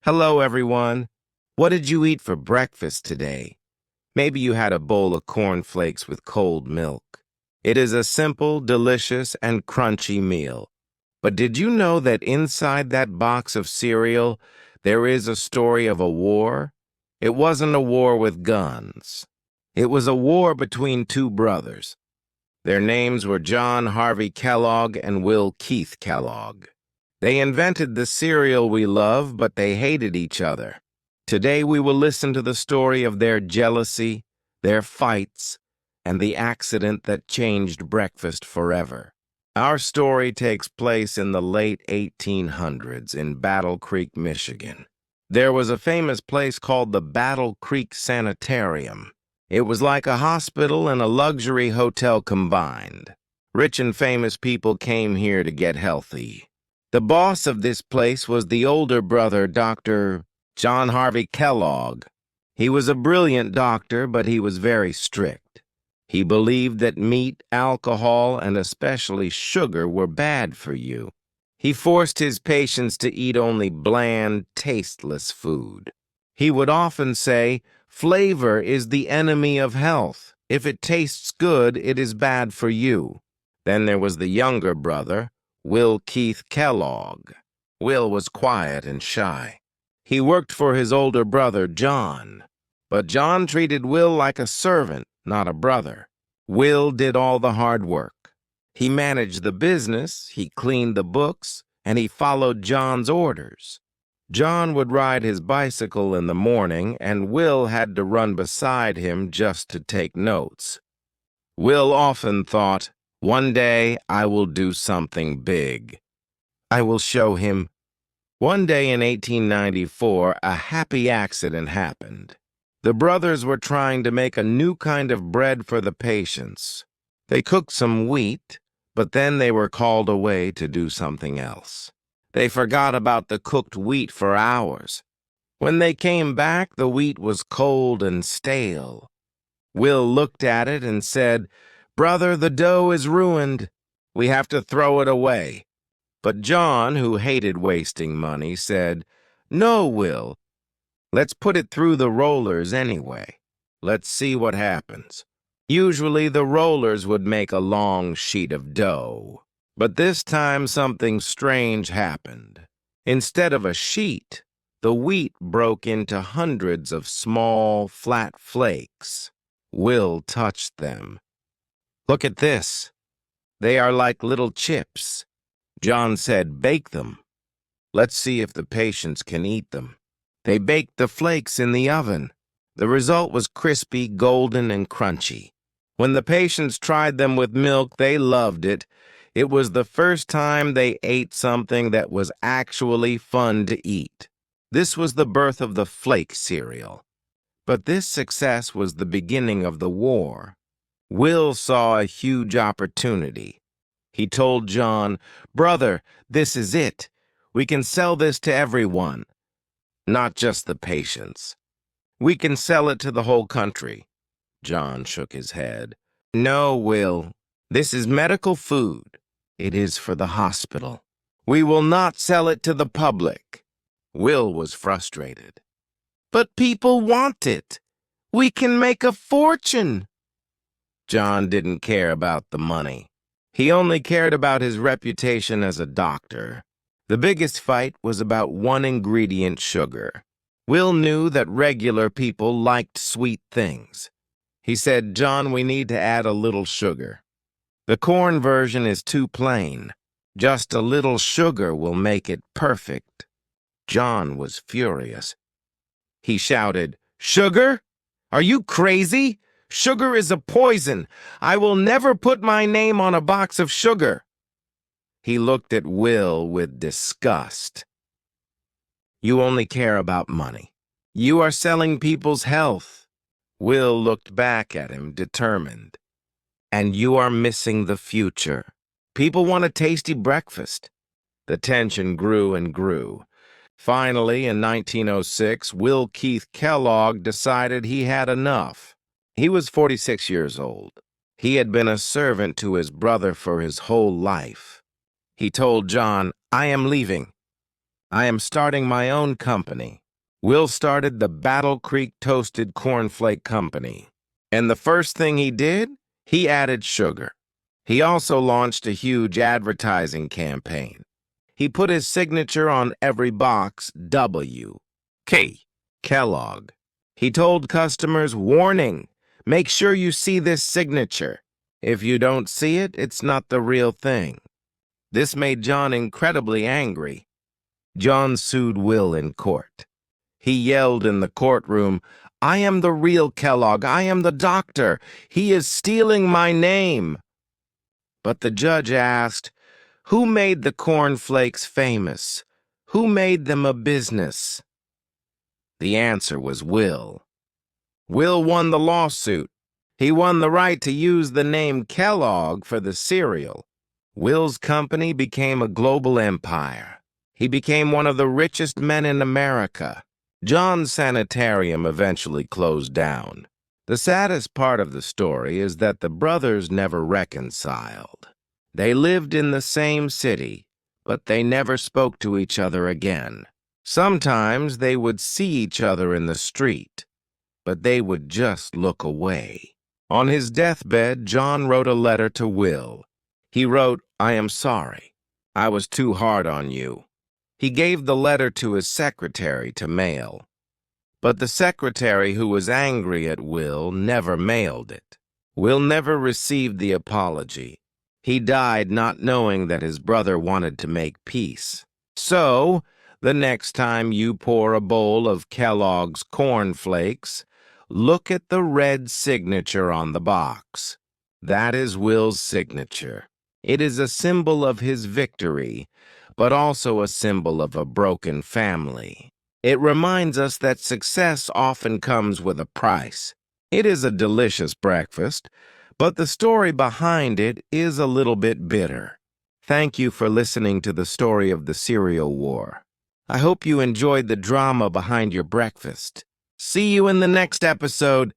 Hello, everyone. What did you eat for breakfast today? Maybe you had a bowl of cornflakes with cold milk. It is a simple, delicious, and crunchy meal. But did you know that inside that box of cereal, there is a story of a war? It wasn't a war with guns. It was a war between two brothers. Their names were John Harvey Kellogg and Will Keith Kellogg. They invented the cereal we love, but they hated each other. Today we will listen to the story of their jealousy, their fights, and the accident that changed breakfast forever. Our story takes place in the late 1800s in Battle Creek, Michigan. There was a famous place called the Battle Creek Sanitarium. It was like a hospital and a luxury hotel combined. Rich and famous people came here to get healthy. The boss of this place was the older brother, Dr. John Harvey Kellogg. He was a brilliant doctor, but he was very strict. He believed that meat, alcohol, and especially sugar were bad for you. He forced his patients to eat only bland, tasteless food. He would often say, "Flavor is the enemy of health. If it tastes good, it is bad for you." Then there was the younger brother, Will Keith Kellogg. Will was quiet and shy. He worked for his older brother, John. But John treated Will like a servant, not a brother. Will did all the hard work. He managed the business, he cleaned the books, and he followed John's orders. John would ride his bicycle in the morning, and Will had to run beside him just to take notes. Will often thought, "One day I will do something big. I will show him." One day in 1894, a happy accident happened. The brothers were trying to make a new kind of bread for the patients. They cooked some wheat, but then they were called away to do something else. They forgot about the cooked wheat for hours. When they came back, the wheat was cold and stale. Will looked at it and said, "Brother, the dough is ruined. We have to throw it away." But John, who hated wasting money, said, "No, Will. Let's put it through the rollers anyway. Let's see what happens." Usually the rollers would make a long sheet of dough. But this time something strange happened. Instead of a sheet, the wheat broke into hundreds of small, flat flakes. Will touched them. "Look at this. They are like little chips." John said, "Bake them. Let's see if the patients can eat them." They baked the flakes in the oven. The result was crispy, golden, and crunchy. When the patients tried them with milk, they loved it. It was the first time they ate something that was actually fun to eat. This was the birth of the flake cereal. But this success was the beginning of the war. Will saw a huge opportunity. He told John, "Brother, this is it. We can sell this to everyone, not just the patients. We can sell it to the whole country." John shook his head. "No, Will. This is medical food. It is for the hospital. We will not sell it to the public." Will was frustrated. "But people want it. We can make a fortune." John didn't care about the money. He only cared about his reputation as a doctor. The biggest fight was about one ingredient, sugar. Will knew that regular people liked sweet things. He said, "John, we need to add a little sugar. The corn version is too plain. Just a little sugar will make it perfect." John was furious. He shouted, "Sugar? Are you crazy? Sugar is a poison. I will never put my name on a box of sugar." He looked at Will with disgust. "You only care about money. You are selling people's health." Will looked back at him, determined. "And you are missing the future. People want a tasty breakfast." The tension grew and grew. Finally, in 1906, Will Keith Kellogg decided he had enough. He was 46 years old. He had been a servant to his brother for his whole life. He told John, "I am leaving. I am starting my own company. Will started the Battle Creek Toasted Cornflake Company. And the first thing he did, he added sugar. He also launched a huge advertising campaign. He put his signature on every box, W. K. Kellogg. He told customers, warning, make sure you see this signature. If you don't see it, it's not the real thing. This made John incredibly angry. John sued Will in court. He yelled in the courtroom, I am the real Kellogg. I am the doctor. He is stealing my name. But the judge asked, who made the cornflakes famous? Who made them a business? The answer was Will. Will won the lawsuit. He won the right to use the name Kellogg for the cereal. Will's company became a global empire. He became one of the richest men in America. John's sanitarium eventually closed down. The saddest part of the story is that the brothers never reconciled. They lived in the same city, but they never spoke to each other again. Sometimes they would see each other in the street, but they would just look away. On his deathbed, John wrote a letter to Will. He wrote, I am sorry. I was too hard on you. He gave the letter to his secretary to mail. But the secretary, who was angry at Will, never mailed it. Will never received the apology. He died not knowing that his brother wanted to make peace. So, the next time you pour a bowl of Kellogg's cornflakes, look at the red signature on the box. That is Will's signature. It is a symbol of his victory, but also a symbol of a broken family. It reminds us that success often comes with a price. It is a delicious breakfast, but the story behind it is a little bit bitter. Thank you for listening to the story of the cereal war. I hope you enjoyed the drama behind your breakfast. See you in the next episode.